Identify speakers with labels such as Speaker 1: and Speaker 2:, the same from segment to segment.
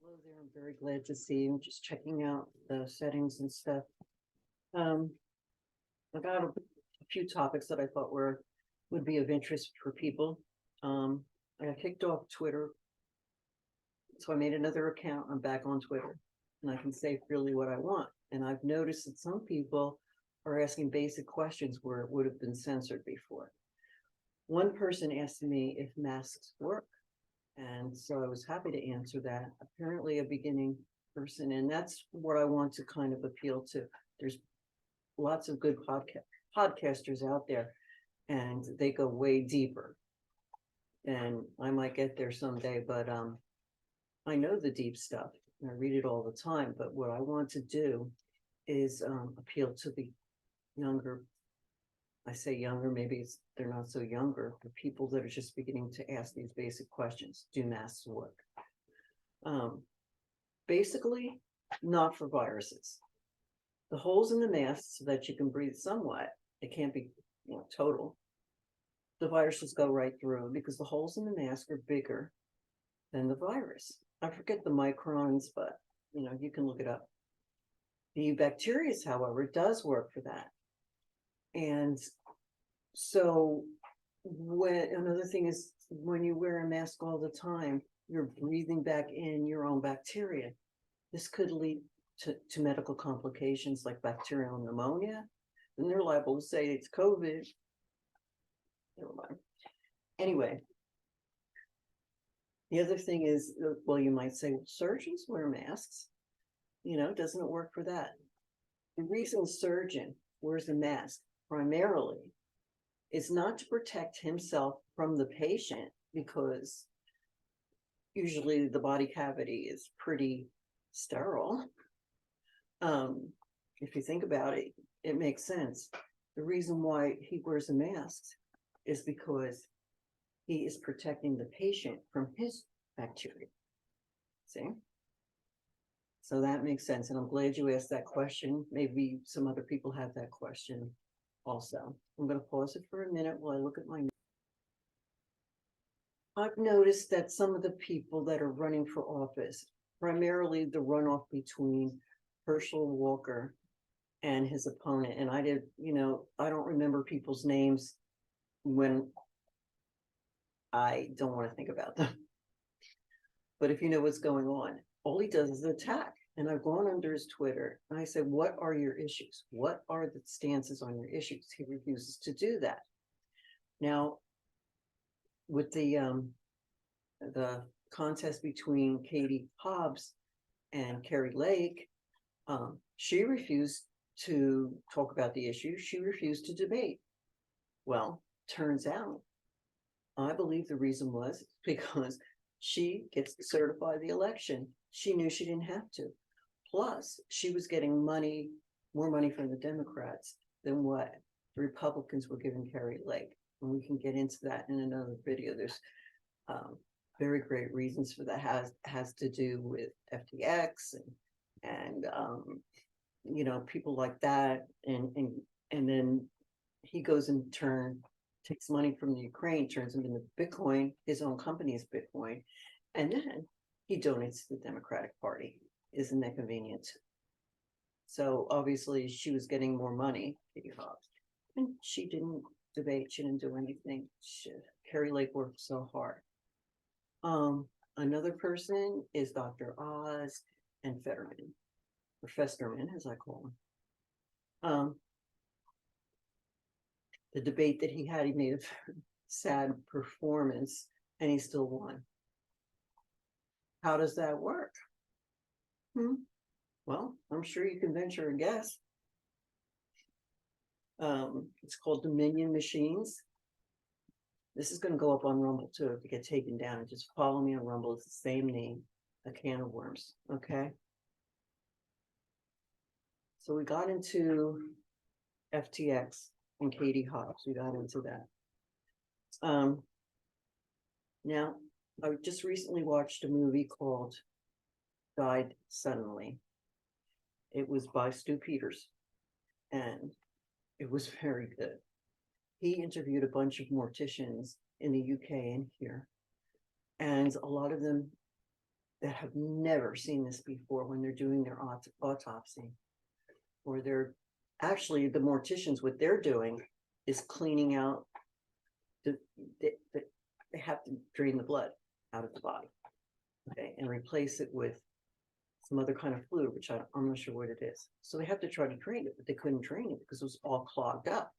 Speaker 1: Hello there. I'm very glad to see you. Just checking out the settings and stuff. Um, I got a few topics that I thought would be of interest for people. Um, I got kicked off Twitter, so I made another account. I'm back on Twitter, and I can say freely what I want. And I've noticed that some people are asking basic questions where it would have been censored before. One person asked me if masks work. And so I was happy to answer that. Apparently, a beginning person, and that's what I want to kind of appeal to. There's lots of good podcasters out there, and they go way deeper. And I might get there someday, but I know the deep stuff. And I read it all the time. But what I want to do is appeal to the younger. I say younger, maybe they're not so younger, but people that are just beginning to ask these basic questions. Do masks work? Um, Basically, not for viruses. The holes in the mask so that you can breathe somewhat. It can't be, total. The viruses go right through because the holes in the mask are bigger than the virus. I forget the microns, but you can look it up. The bacteria, however, does work for that. And so when another thing is when you wear a mask all the time, you're breathing back in your own bacteria. This could lead to medical complications like bacterial pneumonia. And they're liable to say it's COVID. Never mind. Anyway, the other thing is, well, you might say, well, surgeons wear masks. Doesn't it work for that? The reason a surgeon wears a mask primarily is not to protect himself from the patient, because usually the body cavity is pretty sterile. If you think about it, it makes sense. The reason why he wears a mask is because he is protecting the patient from his bacteria. See? So that makes sense. And I'm glad you asked that question. Maybe some other people have that question also. I'm going to pause it for a minute while I look at my. I've noticed that some of the people that are running for office, primarily the runoff between Herschel Walker and his opponent, and I don't remember people's names when I don't want to think about them. But if you know what's going on, all he does is attack. And I've gone under his Twitter and I said, what are your issues? What are the stances on your issues? He refuses to do that. Now, with the contest between Katie Hobbs and Carrie Lake, she refused to talk about the issue. She refused to debate. Well, turns out, I believe the reason was because she gets to certify the election. She knew she didn't have to. Plus, she was getting more money from the Democrats than what the Republicans were giving Carrie Lake. And we can get into that in another video. There's very great reasons for that. Has to do with FTX and people like that. And then he goes and takes money from the Ukraine, turns them into Bitcoin. His own company is Bitcoin, and then he donates to the Democratic Party. Isn't that convenient? So obviously she was getting more money, Katie Hobbs, and she didn't debate. She didn't do anything. Carrie Lake worked so hard. Another person is Dr. Oz and Fetterman, or Festerman, as I call him. The debate that he had, he made a sad performance, and he still won. How does that work? Well, I'm sure you can venture a guess. It's called Dominion Machines. This is going to go up on Rumble too if you get taken down. And just follow me on Rumble. It's the same name, A Can of Worms. Okay. So we got into FTX and Katie Hobbs. We got into that. Now, I just recently watched a movie called Died Suddenly. It was by Stu Peters, and it was very good. He interviewed a bunch of morticians in the UK and here, and a lot of them that have never seen this before when they're doing their autopsy, or they're actually the morticians, what they're doing is cleaning out the, the, the they have to drain the blood out of the body, okay, and replace it with some other kind of fluid, which I'm not sure what it is. So they have to try to drain it, but they couldn't drain it because it was all clogged up.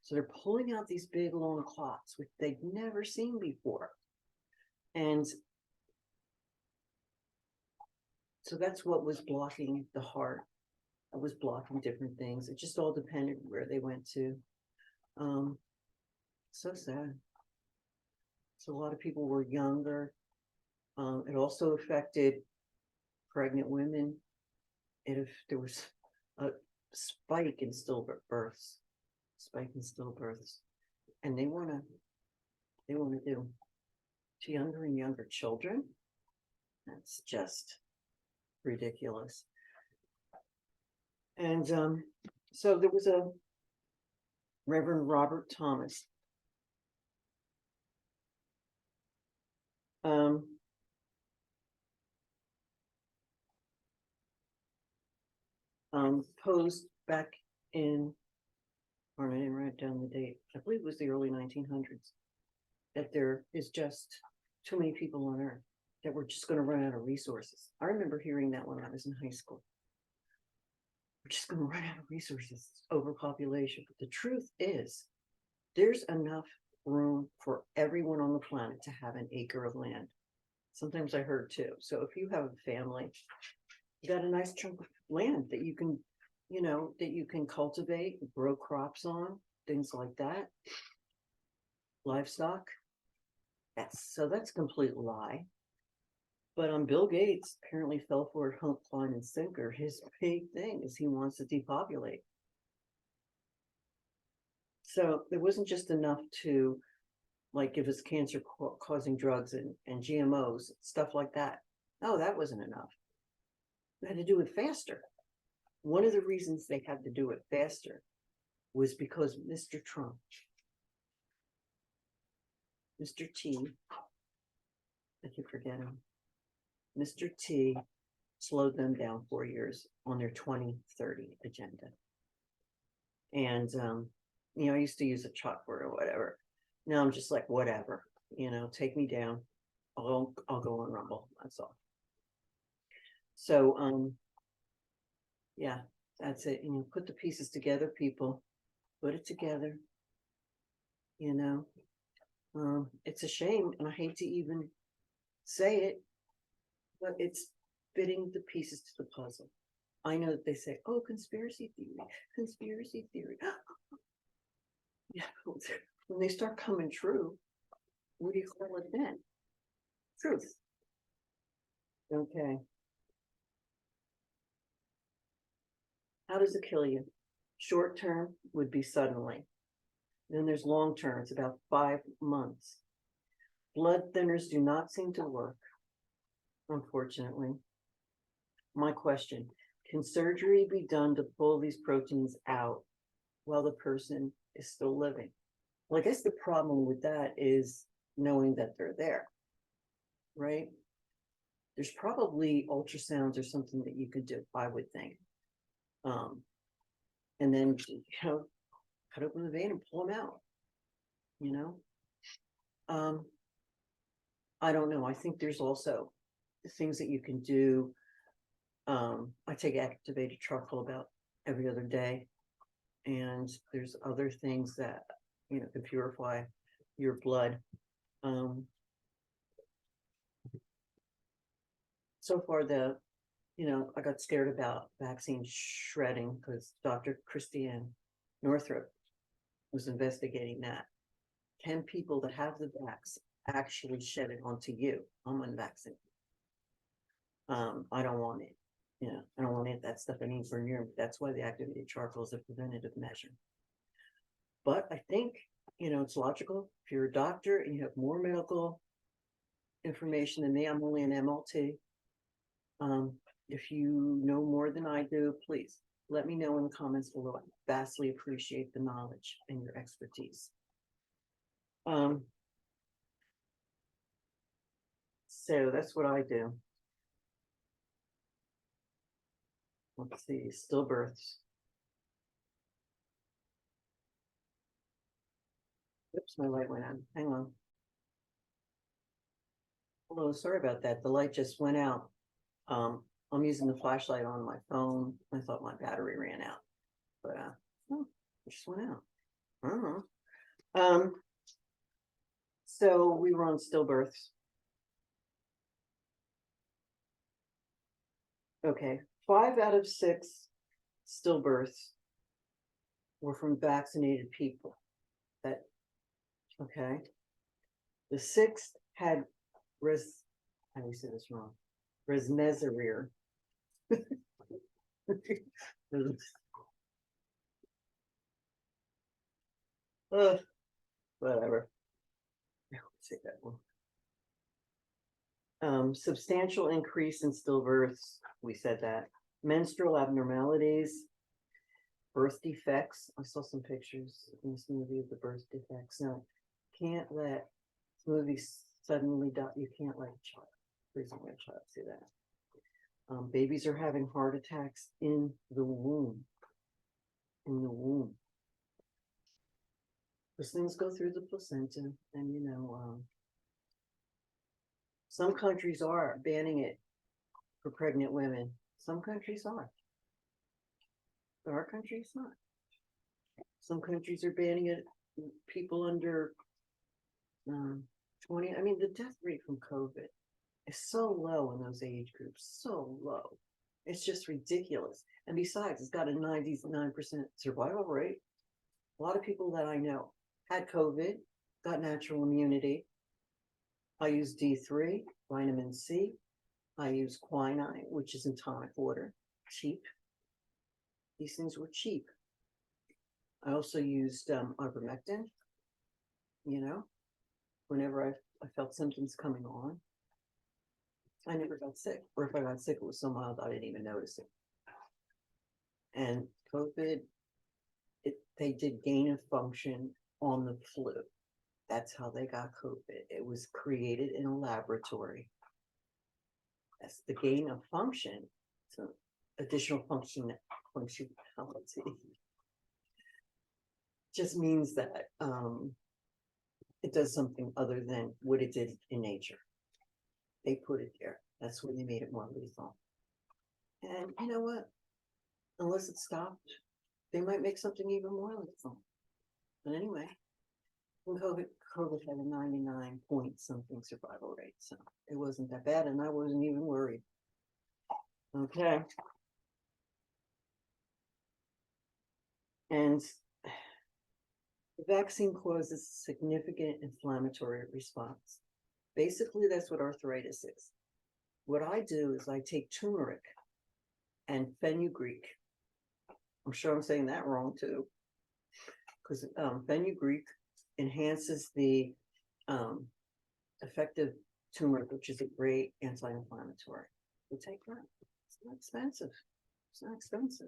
Speaker 1: So they're pulling out these big long clots, which they've never seen before. And so that's what was blocking the heart. It was blocking different things. It just all depended where they went to. So sad. So a lot of people were younger. It also affected pregnant women. If there was a spike in stillbirths, and they want to do to younger and younger children. That's just ridiculous. And so there was a Reverend Robert Thomas. Posed back in, or I didn't write down the date, I believe it was the early 1900s, that there is just too many people on Earth, that we're just going to run out of resources. I remember hearing that when I was in high school. We're just going to run out of resources, overpopulation. But the truth is, there's enough room for everyone on the planet to have an acre of land. Sometimes I heard two. So if you have a family, you got a nice chunk of land that you can, that you can cultivate, grow crops on, things like that. Livestock. Yes, so that's a complete lie. But Bill Gates apparently fell for it hook, line, and sinker. His big thing is he wants to depopulate. So there wasn't just enough to like give us cancer causing drugs and GMOs, stuff like that. No, that wasn't enough. They had to do it faster. One of the reasons they had to do it faster was because Mr. Trump, Mr. T, I keep forgetting, Mr. T slowed them down 4 years on their 2030 agenda. And, I used to use a chalkboard or whatever. Now I'm just like, whatever, take me down. I'll go on Rumble. That's all. So, yeah, that's it. Put the pieces together, people. Put it together. It's a shame, and I hate to even say it, but it's fitting the pieces to the puzzle. I know that they say, oh, conspiracy theory. Yeah, when they start coming true, what do you call it then? Truth. Okay. How does it kill you? Short term would be suddenly. Then there's long term, it's about 5 months. Blood thinners do not seem to work, unfortunately. My question, can surgery be done to pull these proteins out while the person is still living? Well, I guess the problem with that is knowing that they're there, right? There's probably ultrasounds or something that you could do, I would think. And then, cut open the vein and pull them out, I don't know. I think there's also things that you can do. I take activated charcoal about every other day. And there's other things that, can purify your blood. So far, I got scared about vaccine shredding because Dr. Christiane Northrup was investigating that. Can people that have the vax actually shed it onto you? I'm unvaccinated. I don't want it. I don't want it, that stuff anywhere near me. That's why the activated charcoal is a preventative measure. But I think, it's logical. If you're a doctor and you have more medical information than me, I'm only an MLT. If you know more than I do, please let me know in the comments below. I vastly appreciate the knowledge and your expertise. So that's what I do. let's see, stillbirths. Oops, my light went on. Hang on. Hello, sorry about that. The light just went out. I'm using the flashlight on my phone. I thought my battery ran out, but oh, it just went out. I don't know. So we were on stillbirths. Okay, 5 out of 6 stillbirths were from vaccinated people. That okay. The 6th had how do you say this wrong? Remdesivir. Whatever. Say that one. Substantial increase in stillbirths. We said that. Menstrual abnormalities, birth defects. I saw some pictures in this movie of the birth defects. No, can't let movies suddenly die. You can't let a child, recently a child, see that. Babies are having heart attacks in the womb. In the womb. Those things go through the placenta, and you know, some countries are banning it for pregnant women. Some countries are. Our country's not. Some countries are banning it. People under 20. I mean, the death rate from COVID is so low in those age groups. So low. It's just ridiculous. And besides, it's got a 99% survival rate. A lot of people that I know had COVID, got natural immunity. I use D3, vitamin C. I use quinine, which is in tonic water, cheap. These things were cheap. I also used ivermectin, you know, whenever I felt symptoms coming on. I never got sick, or if I got sick, it was so mild I didn't even notice it. And COVID, they did gain of function on the flu. That's how they got COVID. It was created in a laboratory. That's the gain of function. So additional functionality just means that it does something other than what it did in nature. They put it there. That's when they made it more lethal. And you know what? Unless it stopped, they might make something even more lethal. But anyway, COVID had a 99 point something survival rate, so it wasn't that bad, and I wasn't even worried. Okay. And the vaccine causes significant inflammatory response. Basically, that's what arthritis is. What I do is I take turmeric and fenugreek. I'm sure I'm saying that wrong too, because fenugreek enhances the effective turmeric, which is a great anti-inflammatory. You take that. It's not expensive. It's not expensive.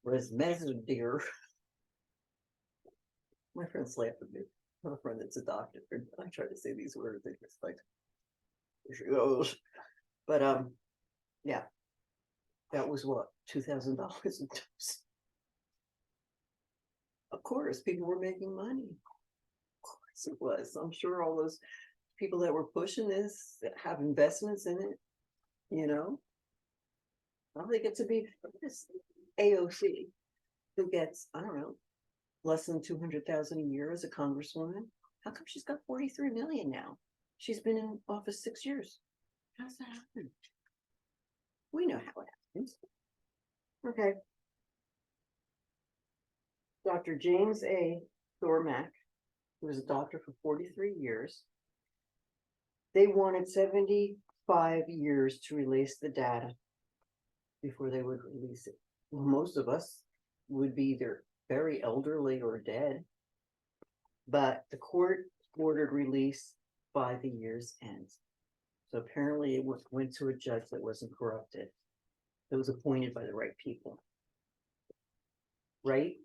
Speaker 1: Remdesivir. My friends laugh at me. I have a friend that's a doctor. I try to say these words. They just like, here she goes. But yeah, that was what, $2,000 a dose. Of course, people were making money. Of course it was. I'm sure all those people that were pushing this have investments in it, you know. Well, they get to be this AOC who gets, I don't know, less than 200,000 a year as a congresswoman. How come she's got 43 million now? She's been in office 6 years. How does that happen? We know how it happens. Okay. Dr. James A. Thormack, who was a doctor for 43 years, they wanted 75 years to release the data before they would release it. Well, most of us would be either very elderly or dead, but the court ordered release by the year's end. So apparently it went to a judge that wasn't corrupted. It was appointed by the right people. Right,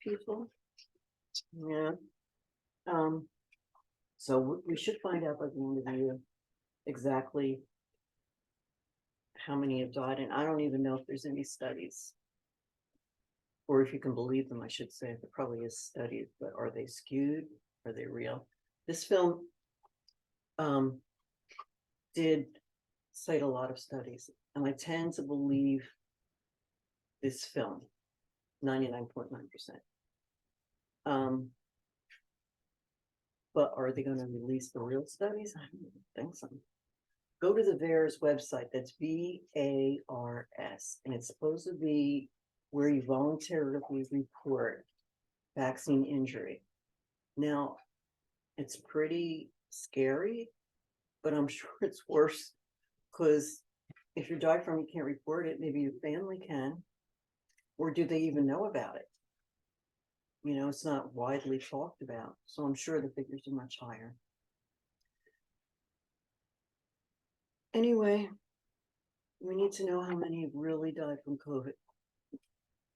Speaker 1: people? Yeah. So we should find out by the end of the year exactly how many have died, and I don't even know if there's any studies. Or if you can believe them, I should say. There probably is studies, but are they skewed? Are they real? This film did cite a lot of studies, and I tend to believe this film 99.9%. But are they going to release the real studies? I don't think so. Go to the VAERS website. That's VARS, and it's supposed to be where you voluntarily report vaccine injury. Now, it's pretty scary, but I'm sure it's worse, because if you die from it, you can't report it. Maybe your family can, or do they even know about it? You know, it's not widely talked about, so I'm sure the figures are much higher. Anyway, we need to know how many have really died from COVID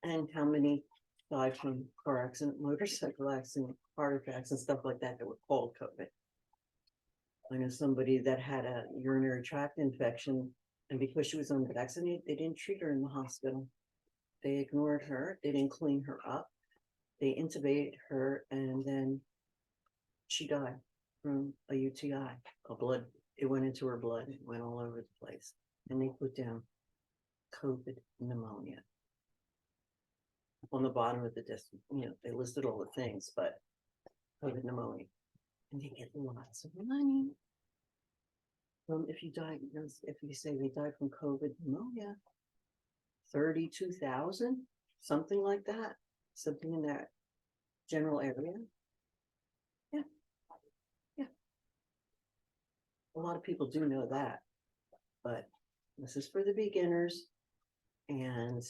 Speaker 1: and how many died from car accident, motorcycle accident, heart attacks, and stuff like that were called COVID. I know somebody that had a urinary tract infection, and because she was unvaccinated, they didn't treat her in the hospital. They ignored her. They didn't clean her up. They intubated her, and then she died from a UTI, a blood. It went into her blood. It went all over the place. And they put down COVID pneumonia on the bottom of the disc. You know, they listed all the things, but COVID pneumonia. And they get lots of money. If you diagnose, if you say they died from COVID pneumonia, 32,000, something like that, something in that general area. Yeah. Yeah. A lot of people do know that, but this is for the beginners. And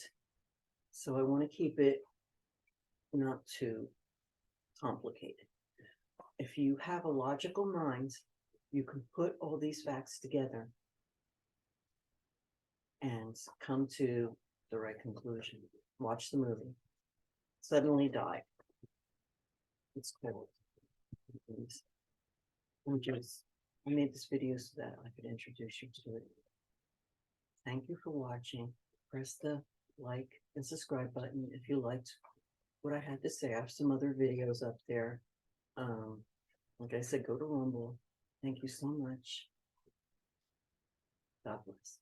Speaker 1: so I want to keep it not too complicated. If you have a logical mind, you can put all these facts together and come to the right conclusion. Watch the movie. Suddenly Die. It's cool. I made this video so that I could introduce you to it. Thank you for watching. Press the like and subscribe button if you liked what I had to say. I have some other videos up there. Like I said, go to Rumble. Thank you so much. God bless.